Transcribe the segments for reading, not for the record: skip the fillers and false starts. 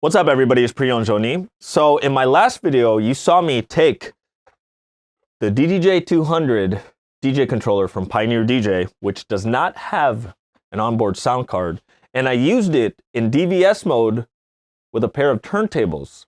What's up, everybody? It's Priyon Joni. So in my last video, you saw me take the DDJ-200 DJ controller from Pioneer DJ, which does not have an onboard sound card, and I used it in DVS mode with a pair of turntables.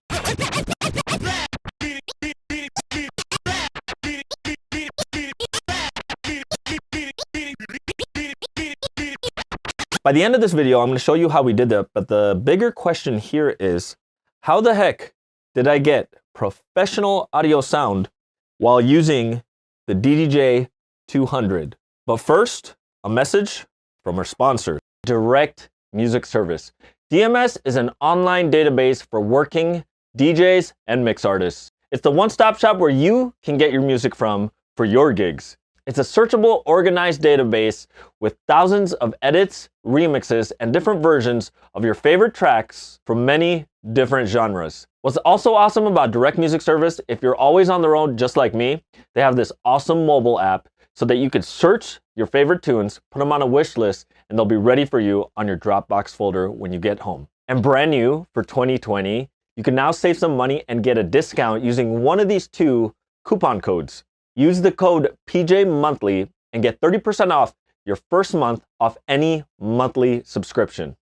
By the end of this video, I'm going to show you how we did that, but the bigger question here is, how the heck did I get professional audio sound while using the DDJ-200? But first, a message from our sponsor, Direct Music Service. DMS is an online database for working DJs and mix artists. It's the one-stop shop where you can get your music from for your gigs. It's a searchable, organized database with thousands of edits, remixes, and different versions of your favorite tracks from many different genres. What's also awesome about Direct Music Service, if you're always on the road just like me, they have this awesome mobile app so that you can search your favorite tunes, put them on a wish list, and they'll be ready for you on your Dropbox folder when you get home. And brand new for 2020, you can now save some money and get a discount using one of these two coupon codes. Use the code PJMonthly and get 30% off your first month off any monthly subscription.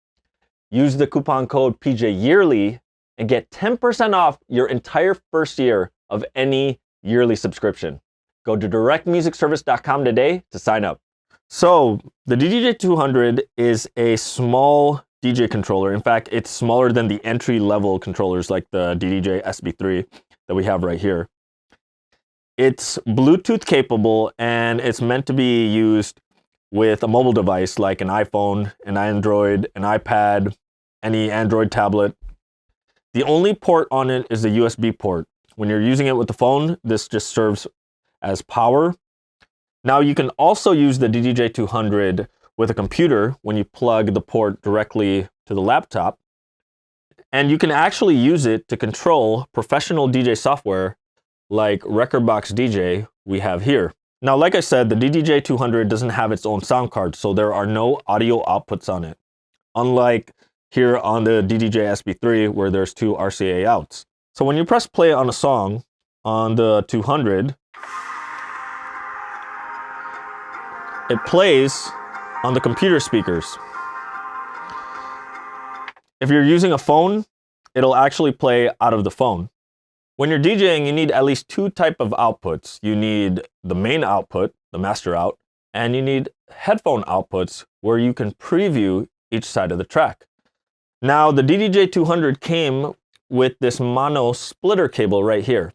Use the coupon code PJYearly and get 10% off your entire first year of any yearly subscription. Go to directmusicservice.com today to sign up. So the DDJ-200 is a small DJ controller. In fact, it's smaller than the entry-level controllers like the DDJ SB3 that we have right here. It's Bluetooth capable, and it's meant to be used with a mobile device like an iPhone, an Android, an iPad, any Android tablet. The only port on it is the USB port. When you're using it with the phone, this just serves as power. Now you can also use the DDJ-200 with a computer when you plug the port directly to the laptop. And you can actually use it to control professional DJ software like Rekordbox DJ we have here. Now, like I said, the DDJ-200 doesn't have its own sound card, so there are no audio outputs on it. Unlike here on the DDJ SB3 where there's two RCA outs. So when you press play on a song on the 200, it plays on the computer speakers. If you're using a phone, it'll actually play out of the phone. When you're DJing, you need at least two types of outputs. You need the main output, the master out, and you need headphone outputs where you can preview each side of the track. Now, the DDJ-200 came with this mono splitter cable right here.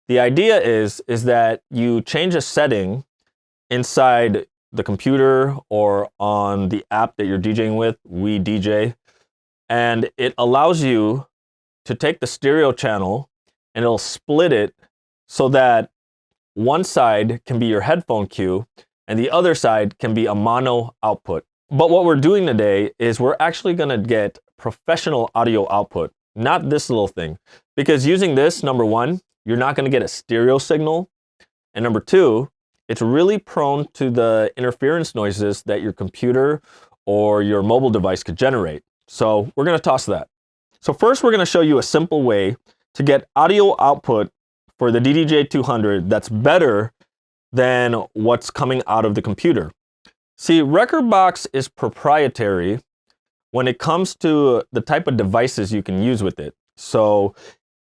The idea is that you change a setting inside the computer or on the app that you're DJing with, We DJ, and it allows you to take the stereo channel and it'll split it so that one side can be your headphone cue and the other side can be a mono output. But what we're doing today is we're actually going to get professional audio output, not this little thing. Because using this, number one, you're not going to get a stereo signal. And number two, it's really prone to the interference noises that your computer or your mobile device could generate. So we're going to toss that. So first, we're going to show you a simple way to get audio output for the DDJ-200 that's better than what's coming out of the computer. See, Rekordbox is proprietary when it comes to the type of devices you can use with it. So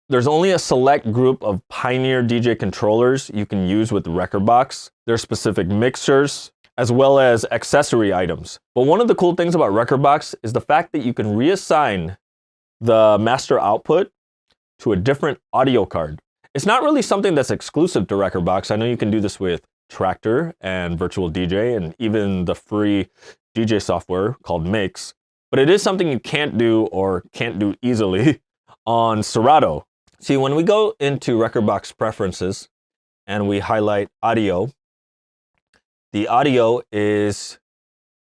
there's only a select group of Pioneer DJ controllers you can use with the Rekordbox. There's specific mixers as well as accessory items. But one of the cool things about Rekordbox is the fact that you can reassign the master output to a different audio card. It's not really something that's exclusive to Rekordbox. I know you can do this with Traktor and Virtual DJ and even the free DJ software called Mix, but it is something you can't do or can't do easily on Serato. See, when we go into Rekordbox preferences and we highlight audio, the audio is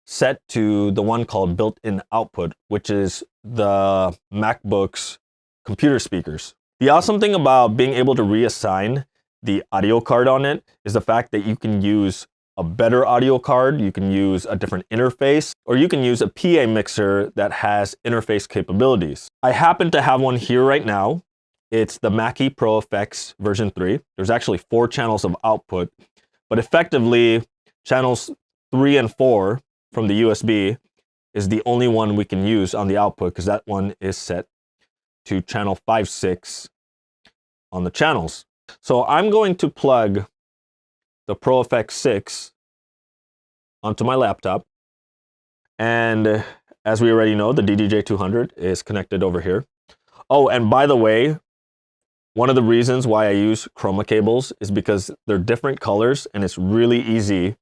set to the one called built-in output, which is the MacBook's computer speakers. The awesome thing about being able to reassign the audio card on it is the fact that you can use a better audio card, you can use a different interface, or you can use a PA mixer that has interface capabilities. I happen to have one here right now. It's the Mackie Pro Effects version 3. There's actually 4 channels of output, but effectively channels 3 and 4 from the USB is the only one we can use on the output because that one is set to channel 5/6 on the channels. So I'm going to plug the Pro Effects 6 onto my laptop. And as we already know, the DDJ-200 is connected over here. Oh, and by the way, one of the reasons why I use chroma cables is because they're different colors and it's really easy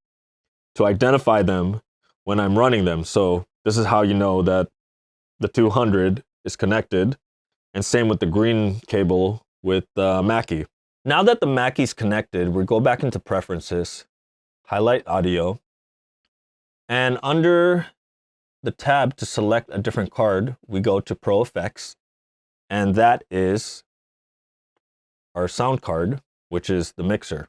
to identify them when I'm running them. So this is how you know that the 200 is connected, and same with the green cable with the Mackie. Now that the Mackie's connected, we go back into preferences, highlight audio, and under the tab to select a different card, we go to Pro Effects, and that is our sound card, which is the mixer.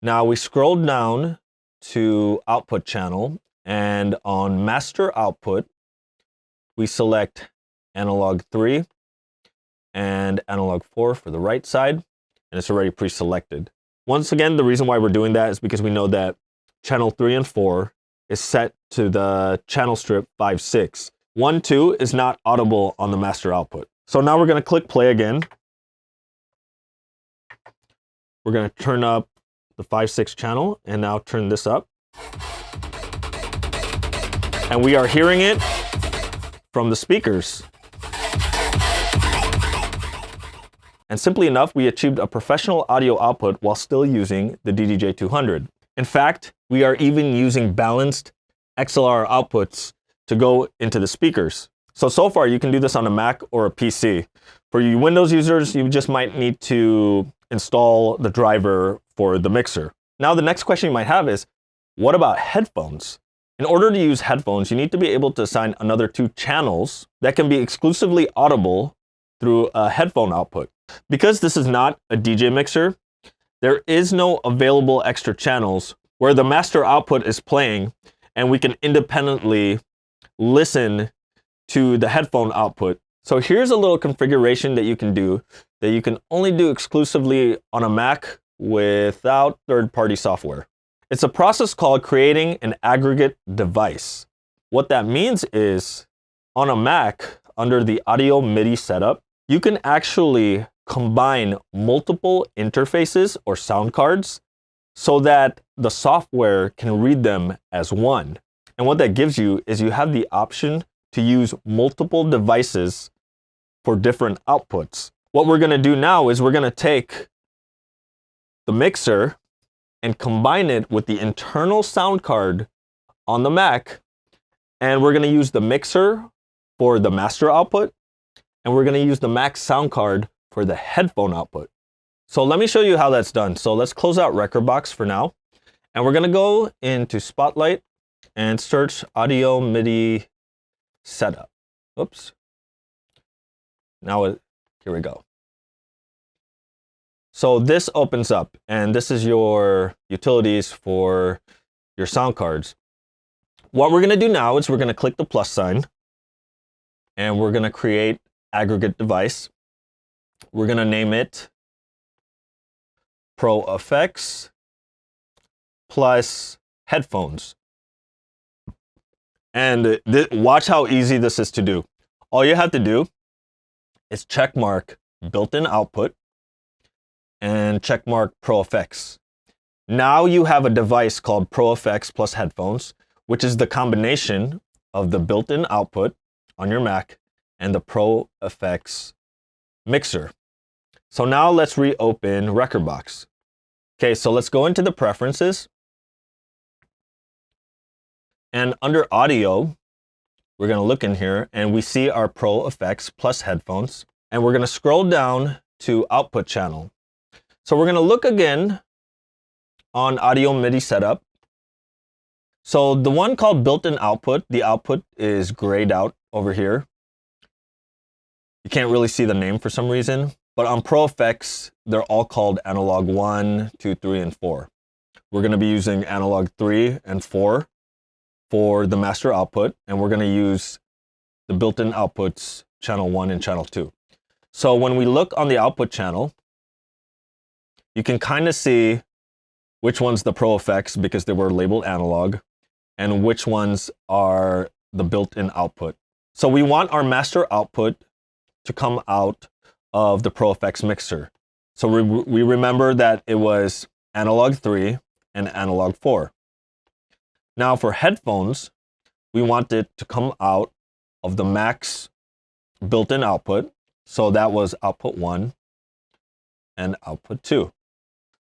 Now we scroll down to output channel, and on master output, we select analog 3 and analog 4 for the right side, and it's already pre-selected. Once again, the reason why we're doing that is because we know that channel 3 and 4 is set to the channel strip 5/6. 1, 2 is not audible on the master output. So now we're going to click play again. We're going to turn up the 5/6 channel and now turn this up. And we are hearing it from the speakers. And simply enough, we achieved a professional audio output while still using the DDJ-200. In fact, we are even using balanced XLR outputs to go into the speakers. So far you can do this on a Mac or a PC. For you Windows users, you just might need to install the driver for the mixer. Now the next question you might have is, what about headphones? In order to use headphones, you need to be able to assign another 2 channels that can be exclusively audible through a headphone output. Because this is not a DJ mixer, there is no available extra channels where the master output is playing and we can independently listen to the headphone output. So here's a little configuration that you can do that you can only do exclusively on a Mac without third-party software. It's a process called creating an aggregate device. What that means is on a Mac, under the audio MIDI setup, you can actually combine multiple interfaces or sound cards so that the software can read them as one. And what that gives you is you have the option to use multiple devices for different outputs. What we're going to do now is we're going to take the mixer and combine it with the internal sound card on the Mac, and we're going to use the mixer for the master output, and we're going to use the Mac sound card for the headphone output. So let me show you how that's done. So let's close out Rekordbox for now, and we're going to go into Spotlight and search Audio MIDI Setup. Oops. Now, here we go. So this opens up, and this is your utilities for your sound cards. What we're going to do now is we're going to click the plus sign, and we're going to create aggregate device. We're going to name it Pro Effects plus headphones. And watch how easy this is to do. All you have to do is check mark built-in output and check mark Pro Effects. Now you have a device called Pro Effects plus headphones, which is the combination of the built-in output on your Mac and the Pro Effects mixer. So now let's reopen Rekordbox. Okay, so let's go into the preferences. And under audio, we're going to look in here and we see our Pro Effects plus headphones. And we're going to scroll down to output channel. So we're going to look again on audio MIDI setup. So the one called built-in output, the output is grayed out over here. You can't really see the name for some reason, but on Pro Effects, they're all called analog 1, 2, 3, and 4. We're going to be using analog 3 and 4 for the master output, and we're going to use the built-in outputs, channel 1 and channel 2. So when we look on the output channel, you can kind of see which one's the Pro effects because they were labeled analog, and which ones are the built-in output. So we want our master output to come out of the Pro effects mixer. So we remember that it was analog 3 and analog 4. Now for headphones, we want it to come out of the max built-in output. So that was output 1 and output 2.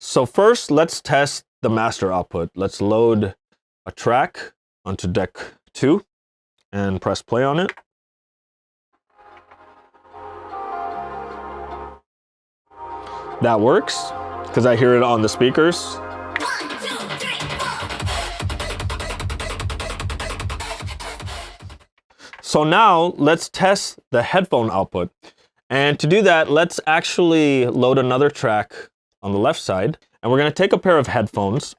So first, let's test the master output. Let's load a track onto deck 2 and press play on it. That works because I hear it on the speakers. 1, 2, 3, 4. So now let's test the headphone output. And to do that, let's actually load another track on the left side. And we're going to take a pair of headphones.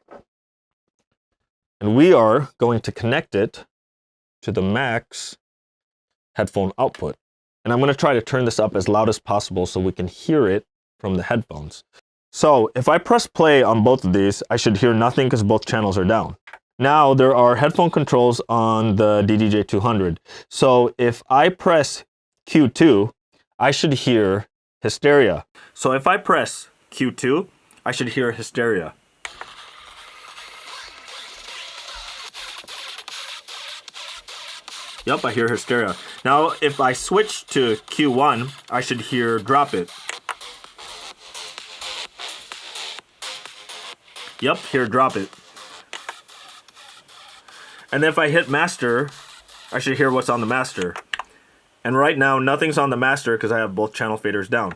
And we are going to connect it to the max headphone output. And I'm going to try to turn this up as loud as possible so we can hear it from the headphones. So if I press play on both of these, I should hear nothing because both channels are down. Now there are headphone controls on the DDJ-200. So if I press Q2, I should hear hysteria. So if I press Q2, I should hear hysteria. Yep, I hear hysteria. Now if I switch to Q1, I should hear drop it. Yep, here, drop it. And then if I hit master, I should hear what's on the master. And right now, nothing's on the master because I have both channel faders down.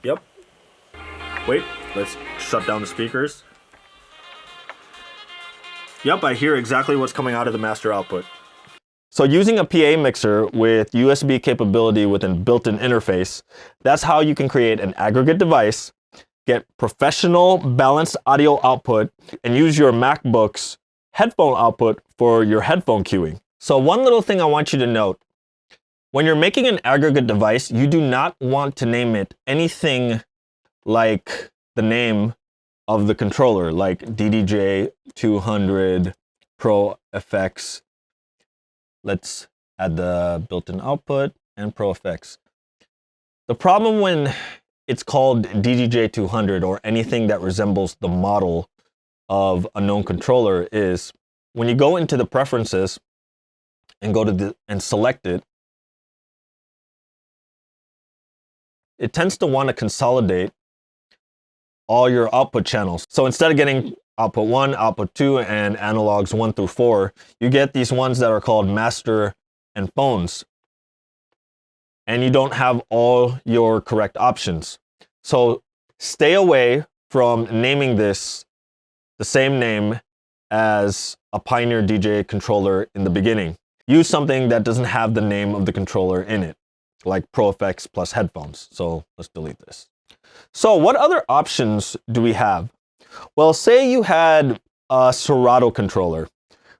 Yep. Wait, let's shut down the speakers. Yep, I hear exactly what's coming out of the master output. So using a PA mixer with USB capability with a built-in interface, that's how you can create an aggregate device, get professional balanced audio output, and use your MacBook's headphone output for your headphone cueing. So one little thing I want you to note, when you're making an aggregate device, you do not want to name it anything like the name of the controller, like DDJ-200 Pro FX. Let's add the built-in output and Pro effects. The problem when it's called DDJ-200 or anything that resembles the model of a known controller is when you go into the preferences and go to and select it, it tends to want to consolidate all your output channels. So instead of getting output 1, output 2, and analogs 1 through 4, you get these ones that are called master and phones. And you don't have all your correct options. So stay away from naming this the same name as a Pioneer DJ controller in the beginning. Use something that doesn't have the name of the controller in it, like Pro Effects plus headphones. So let's delete this. So what other options do we have? Well, say you had a Serato controller,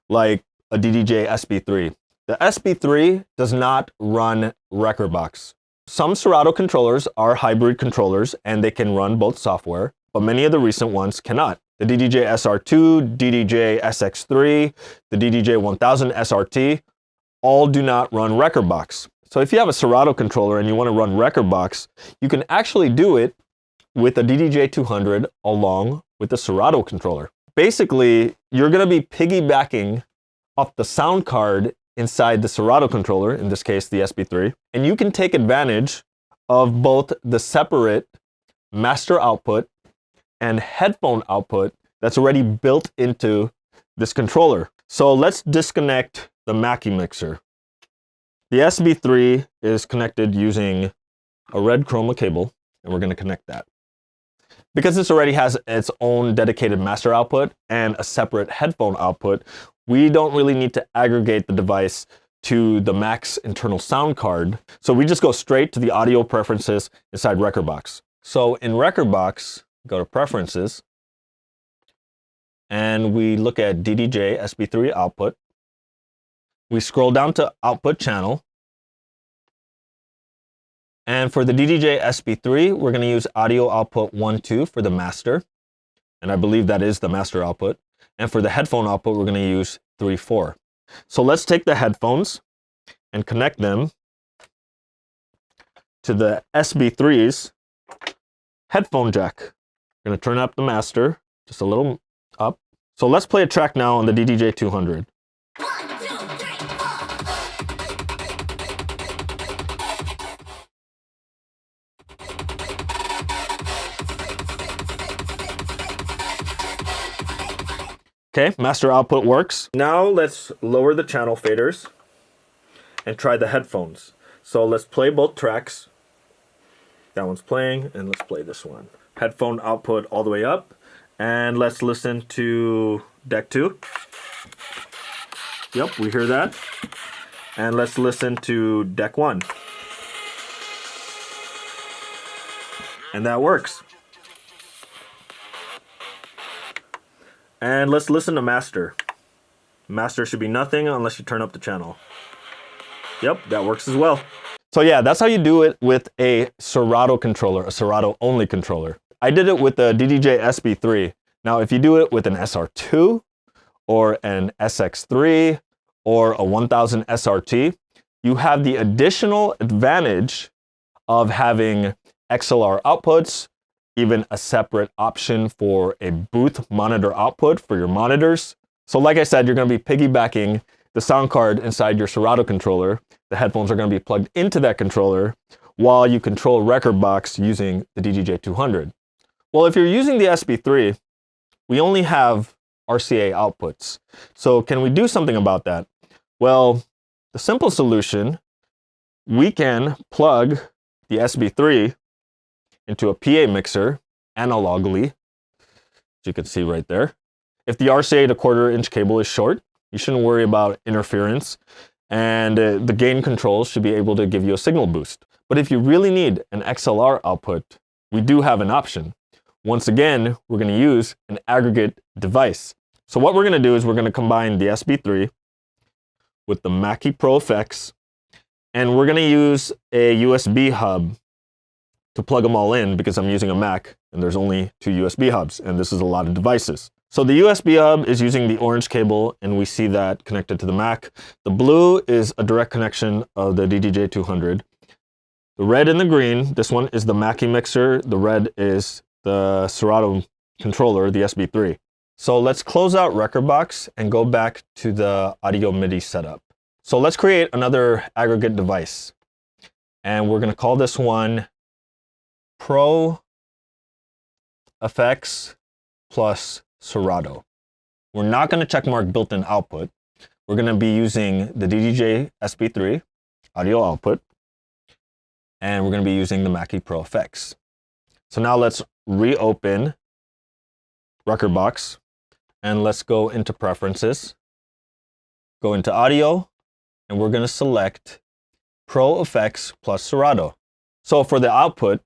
like a DDJ SB3. The SB3 does not run Rekordbox. Some Serato controllers are hybrid controllers and they can run both software, but many of the recent ones cannot. The DDJ SR2, DDJ SX3, the DDJ-1000 SRT, all do not run Rekordbox. So if you have a Serato controller and you want to run Rekordbox, you can actually do it with a DDJ-200 along with the Serato controller. Basically, you're going to be piggybacking off the sound card inside the Serato controller, in this case the SB3, and you can take advantage of both the separate master output and headphone output that's already built into this controller. So let's disconnect the Mackie mixer. The SB3 is connected using a red chroma cable, and we're going to connect that. Because this already has its own dedicated master output and a separate headphone output, we don't really need to aggregate the device to the Mac's internal sound card. So we just go straight to the audio preferences inside Rekordbox. So in Rekordbox, go to Preferences, and we look at DDJ SB3 output. We scroll down to output channel. And for the DDJ SB3, we're going to use audio output 1, 2 for the master. And I believe that is the master output. And for the headphone output, we're going to use 3, 4. So let's take the headphones and connect them to the SB3's headphone jack. We're going to turn up the master just a little up. So let's play a track now on the DDJ-200. Okay, master output works. Now let's lower the channel faders and try the headphones. So let's play both tracks. That one's playing, and let's play this one. Headphone output all the way up, and let's listen to deck 2. Yep, we hear that. And let's listen to deck 1. And that works. And let's listen to master. Master should be nothing unless you turn up the channel. Yep, that works as well. So yeah, that's how you do it with a Serato controller, a Serato only controller. I did it with the DDJ SB3. Now, if you do it with an SR2 or an SX3 or a 1000 SRT, you have the additional advantage of having XLR outputs, even a separate option for a booth monitor output for your monitors. So like I said, you're going to be piggybacking the sound card inside your Serato controller. The headphones are going to be plugged into that controller while you control record box using the DDJ-200. Well, if you're using the SB3, we only have RCA outputs. So can we do something about that? Well, the simple solution, we can plug the SB3 into a PA mixer analogically, as you can see right there. If the RCA to 1/4 inch cable is short, you shouldn't worry about interference, and the gain controls should be able to give you a signal boost. But if you really need an XLR output, we do have an option. Once again, we're going to use an aggregate device. So what we're going to do is we're going to combine the SB3 with the Mackie Pro effects, and we're going to use a USB hub to plug them all in because I'm using a Mac and there's only 2 USB hubs, and this is a lot of devices. So the USB hub is using the orange cable, and we see that connected to the Mac. The blue is a direct connection of the DDJ-200. The red and the green, this one is the Mackie mixer. The red is the Serato controller, the SB3. So let's close out record box and go back to the audio MIDI setup. So let's create another aggregate device, and we're going to call this one Pro Effects plus Serato. We're not going to checkmark built-in output. We're going to be using the DDJ SB3 audio output, and we're going to be using the Mackie Pro Effects. So now let's reopen record box, and let's go into preferences, go into audio, and we're going to select Pro Effects plus Serato. So for the output,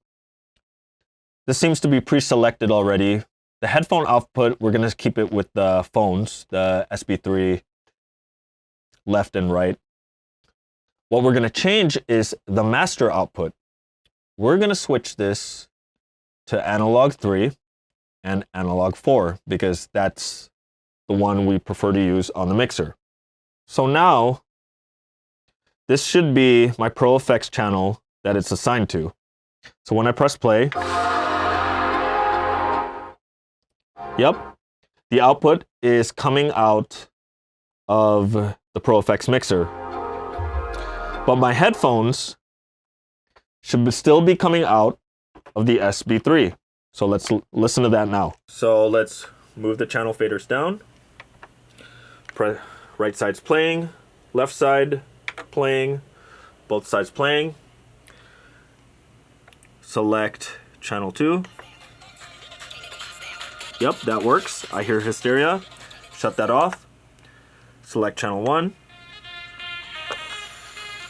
this seems to be pre-selected already. The headphone output, we're going to keep it with the phones, the SB3 left and right. What we're going to change is the master output. We're going to switch this to analog 3 and analog 4 because that's the one we prefer to use on the mixer. So now, this should be my Pro Effects channel that it's assigned to. So when I press play, yep, the output is coming out of the Pro Effects mixer. But my headphones should still be coming out of the SB3. So let's listen to that now. So let's move the channel faders down. Right side's playing, left side playing, both sides playing. Select channel 2. Yep, that works. I hear hysteria. Shut that off. Select channel 1.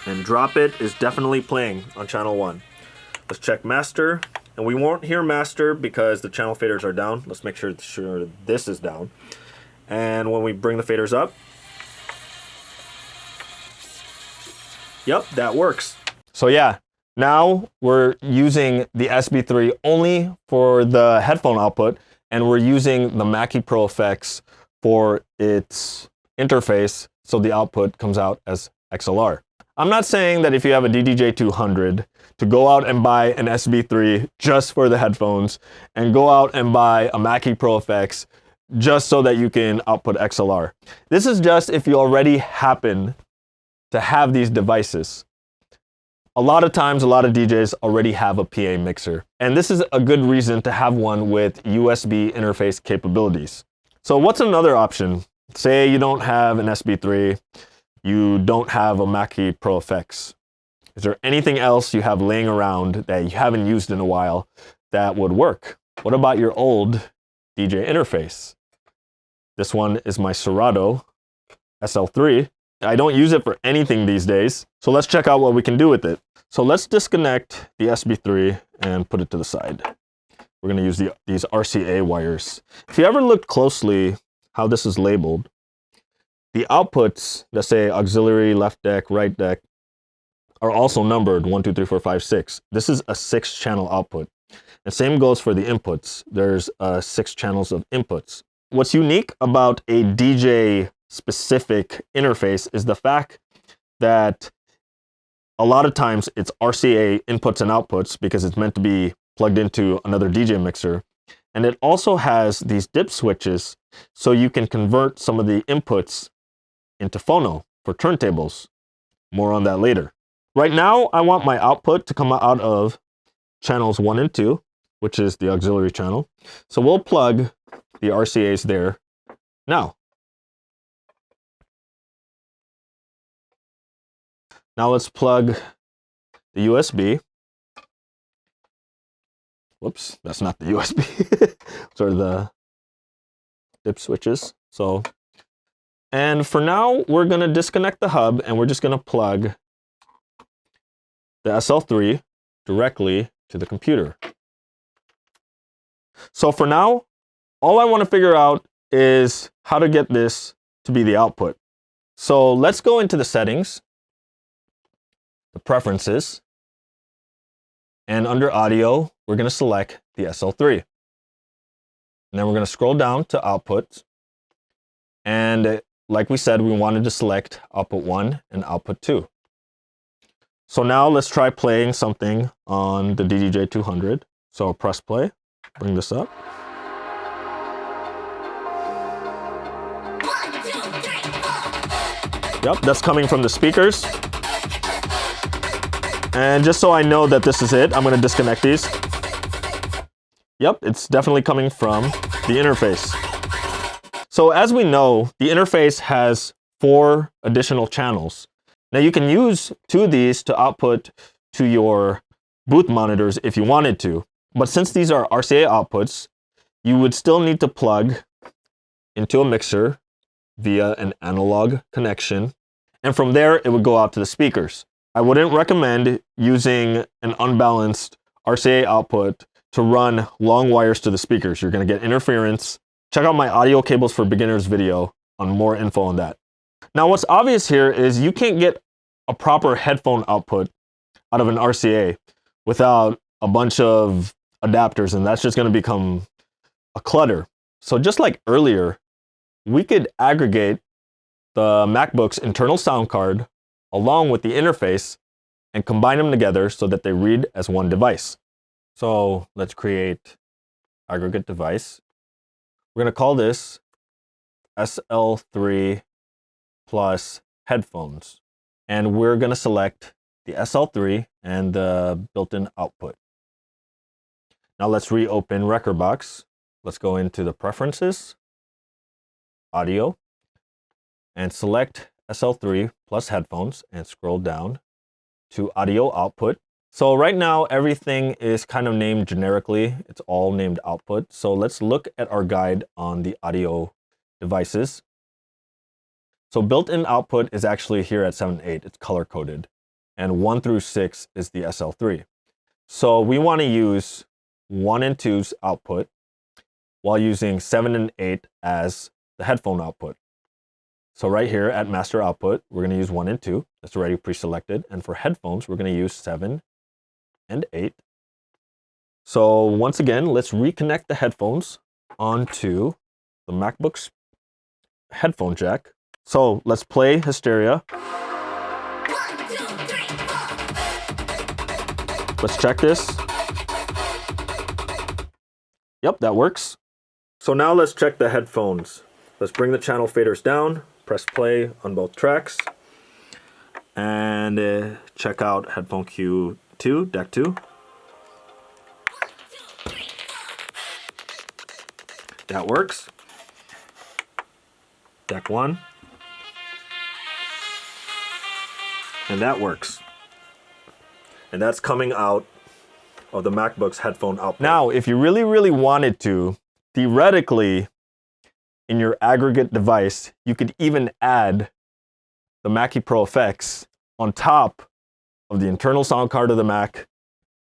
And drop it is definitely playing on channel 1. Let's check master. And we won't hear master because the channel faders are down. Let's make sure this is down. And when we bring the faders up, yep, that works. So yeah, now we're using the SB3 only for the headphone output, and we're using the Mackie Pro effects for its interface, so the output comes out as XLR. I'm not saying that if you have a DDJ-200 to go out and buy an SB3 just for the headphones and go out and buy a Mackie Pro effects just so that you can output XLR. This is just if you already happen to have these devices. A lot of times, a lot of DJs already have a PA mixer, and this is a good reason to have one with USB interface capabilities. So what's another option? Say you don't have an SB3, you don't have a Mackie Pro effects. Is there anything else you have laying around that you haven't used in a while that would work? What about your old DJ interface? This one is my Serato SL3. I don't use it for anything these days, so let's check out what we can do with it. So let's disconnect the SB3 and put it to the side. We're going to use these RCA wires. If you ever look closely how this is labeled, the outputs that say auxiliary, left deck, right deck are also numbered 1, 2, 3, 4, 5, 6. This is a 6-channel output. And same goes for the inputs. There's 6 channels of inputs. What's unique about a DJ specific interface is the fact that a lot of times it's RCA inputs and outputs because it's meant to be plugged into another DJ mixer. And it also has these dip switches so you can convert some of the inputs into phono for turntables. More on that later. Right now, I want my output to come out of channels 1 and 2, which is the auxiliary channel. So we'll plug the RCAs there now. Now let's plug the USB. Whoops, that's not the USB. Those are the dip switches. And for now, we're going to disconnect the hub and we're just going to plug the SL3 directly to the computer. So for now, all I want to figure out is how to get this to be the output. So let's go into the settings, the preferences, and under audio, we're going to select the SL3. And then we're going to scroll down to output. And like we said, we wanted to select output 1 and output 2. So now let's try playing something on the DDJ-200. So I'll press play, bring this up. 1, 2, 3, 4. Yep, that's coming from the speakers. And just so I know that this is it, I'm going to disconnect these. Yep, it's definitely coming from the interface. So as we know, the interface has 4 additional channels. Now you can use 2 of these to output to your booth monitors if you wanted to. But since these are RCA outputs, you would still need to plug into a mixer via an analog connection. And from there, it would go out to the speakers. I wouldn't recommend using an unbalanced RCA output to run long wires to the speakers. You're going to get interference. Check out my audio cables for beginners video on more info on that. Now, what's obvious here is you can't get a proper headphone output out of an RCA without a bunch of adapters, and that's just going to become a clutter. So just like earlier, we could aggregate the MacBook's internal sound card along with the interface and combine them together so that they read as one device. So let's create aggregate device. We're going to call this SL3 plus headphones. And we're going to select the SL3 and the built-in output. Now let's reopen Rekordbox. Let's go into the preferences, audio, and select SL3 plus headphones and scroll down to audio output. So right now, everything is kind of named generically. It's all named output. So let's look at our guide on the audio devices. So built-in output is actually here at 7 and 8. It's color-coded. And 1 through 6 is the SL3. So we want to use 1 and 2's output while using 7 and 8 as the headphone output. So right here at master output, we're going to use 1 and 2. That's already pre-selected. And for headphones, we're going to use 7 and 8. So once again, let's reconnect the headphones onto the MacBook's headphone jack. So let's play Hysteria. 1, 2, 3, 4. Let's check this. Yep, that works. So now let's check the headphones. Let's bring the channel faders down, press play on both tracks, and check out headphone Q2, deck 2. 1, 2, 3, 4. That works. Deck 1. And that works. And that's coming out of the MacBook's headphone output. Now, if you really, really wanted to, theoretically, in your aggregate device, you could even add the Mackie Pro effects on top of the internal sound card of the Mac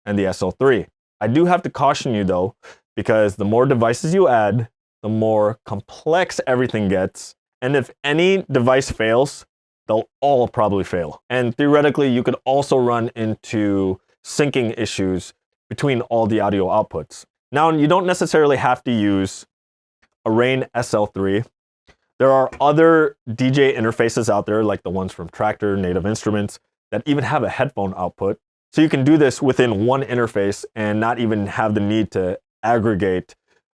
and the SL3. I do have to caution you though, because the more devices you add, the more complex everything gets. And if any device fails, they'll all probably fail. And theoretically, you could also run into syncing issues between all the audio outputs. Now, you don't necessarily have to use a Rane SL3. There are other DJ interfaces out there, like the ones from Traktor, Native Instruments, that even have a headphone output. So you can do this within one interface and not even have the need to aggregate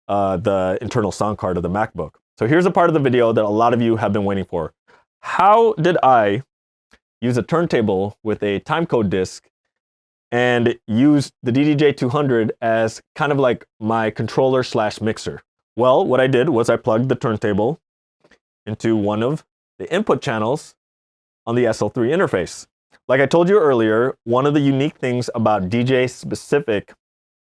the internal sound card of the MacBook. So here's a part of the video that a lot of you have been waiting for. How did I use a turntable with a timecode disc and use the DDJ-200 as kind of like my controller slash mixer? Well, what I did was I plugged the turntable into one of the input channels on the SL3 interface. Like I told you earlier, one of the unique things about DJ-specific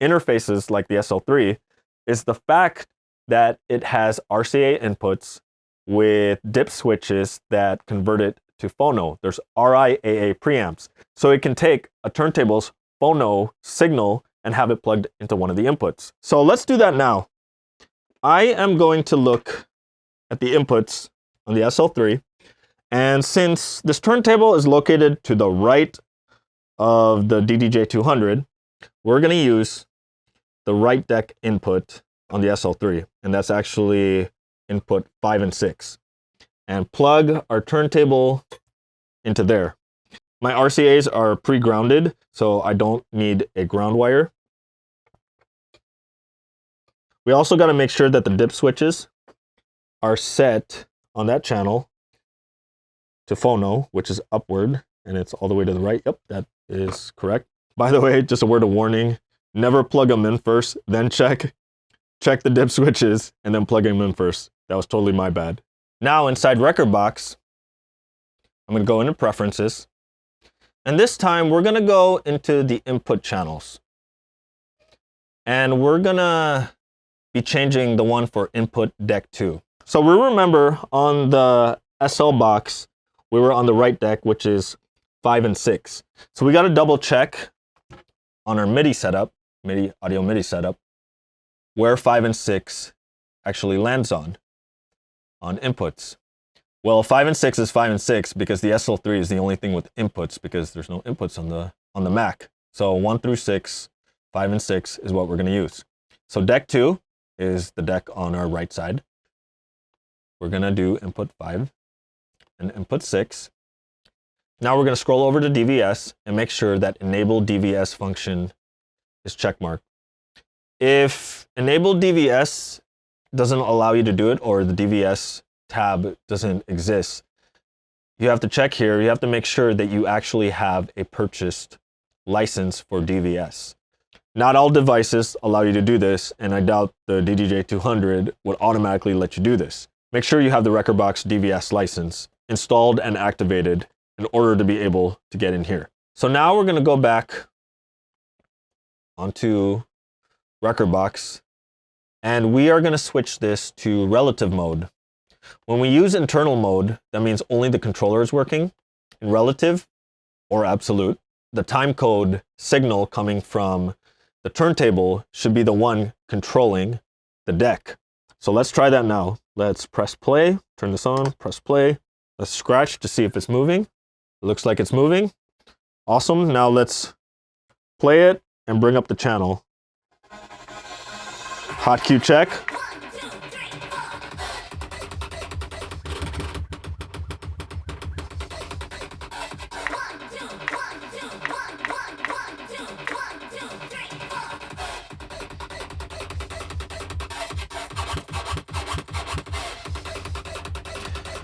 interfaces like the SL3 is the fact that it has RCA inputs with dip switches that convert it to phono. There's RIAA preamps. So it can take a turntable's phono signal and have it plugged into one of the inputs. So let's do that now. I am going to look at the inputs on the SL3. And since this turntable is located to the right of the DDJ-200, we're going to use the right deck input on the SL3. And that's actually input 5 and 6. And plug our turntable into there. My RCAs are pre-grounded, so I don't need a ground wire. We also got to make sure that the dip switches are set on that channel to phono, which is upward, and it's all the way to the right. Yep, that is correct. By the way, just a word of warning, never plug them in first, then check the dip switches, and then plug them in first. That was totally my bad. Now inside Rekordbox, I'm going to go into Preferences, and this time we're going to go into the input channels. And we're going to be changing the one for input deck 2. So we remember on the SL box, we were on the right deck, which is 5 and 6. So we got to double check on our MIDI setup, audio MIDI setup, where 5 and 6 actually lands on inputs. Well, 5 and 6 is 5 and 6 because the SL3 is the only thing with inputs because there's no inputs on the Mac. So 1 through 6, 5 and 6 is what we're going to use. So deck 2 is the deck on our right side. We're going to do input 5 and input 6. Now we're going to scroll over to DVS and make sure that enable DVS function is checkmarked. If enable DVS doesn't allow you to do it, or the DVS tab doesn't exist, you have to check here. You have to make sure that you actually have a purchased license for DVS. Not all devices allow you to do this, and I doubt the DDJ-200 would automatically let you do this. Make sure you have the Rekordbox DVS license installed and activated in order to be able to get in here. So now we're going to go back onto Rekordbox, and we are going to switch this to relative mode. When we use internal mode, that means only the controller is working. In relative or absolute, the timecode signal coming from the turntable should be the one controlling the deck. So let's try that now. Let's press play, turn this on, press play. Let's scratch to see if it's moving. It looks like it's moving. Awesome. Now let's play it and bring up the channel. Hot cue check. 1, 2, 3, 4.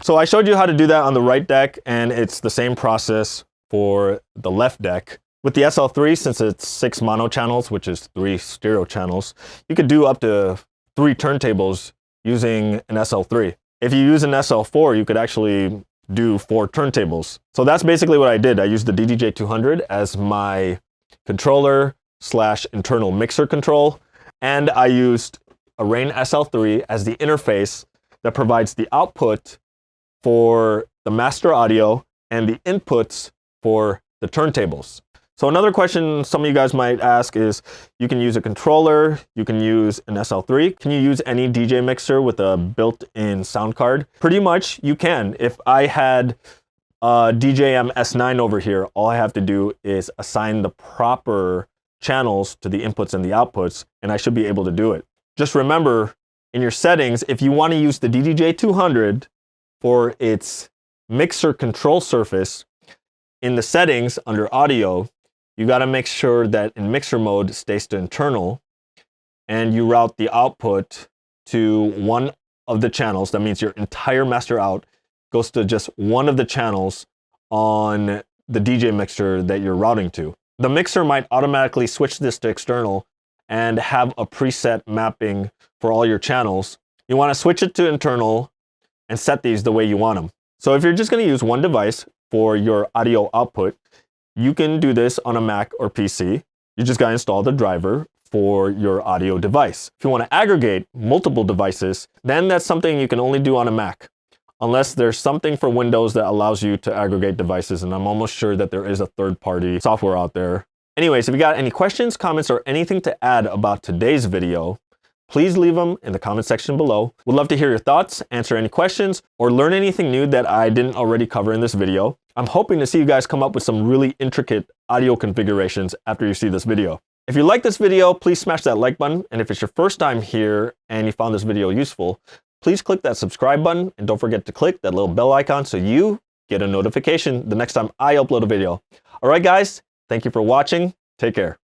So I showed you how to do that on the right deck, and it's the same process for the left deck. With the SL3, since it's 6 mono channels, which is 3 stereo channels, you could do up to 3 turntables using an SL3. If you use an SL4, you could actually do 4 turntables. So that's basically what I did. I used the DDJ-200 as my controller / internal mixer control, and I used a Rane SL3 as the interface that provides the output for the master audio and the inputs for the turntables. So another question some of you guys might ask is, you can use a controller, you can use an SL3. Can you use any DJ mixer with a built-in sound card? Pretty much you can. If I had a DJM S9 over here, all I have to do is assign the proper channels to the inputs and the outputs, and I should be able to do it. Just remember, in your settings, if you want to use the DDJ-200 for its mixer control surface, in the settings under audio, you got to make sure that in mixer mode stays to internal, and you route the output to one of the channels. That means your entire master out goes to just one of the channels on the DJ mixer that you're routing to. The mixer might automatically switch this to external and have a preset mapping for all your channels. You want to switch it to internal and set these the way you want them. So if you're just going to use one device for your audio output, you can do this on a Mac or PC. You just got to install the driver for your audio device. If you want to aggregate multiple devices, then that's something you can only do on a Mac, unless there's something for Windows that allows you to aggregate devices, and I'm almost sure that there is a third-party software out there. Anyways, if you got any questions, comments, or anything to add about today's video, please leave them in the comment section below. We'd love to hear your thoughts, answer any questions, or learn anything new that I didn't already cover in this video. I'm hoping to see you guys come up with some really intricate audio configurations after you see this video. If you like this video, please smash that like button. And if it's your first time here and you found this video useful, please click that subscribe button, and don't forget to click that little bell icon so you get a notification the next time I upload a video. All right, guys, thank you for watching. Take care.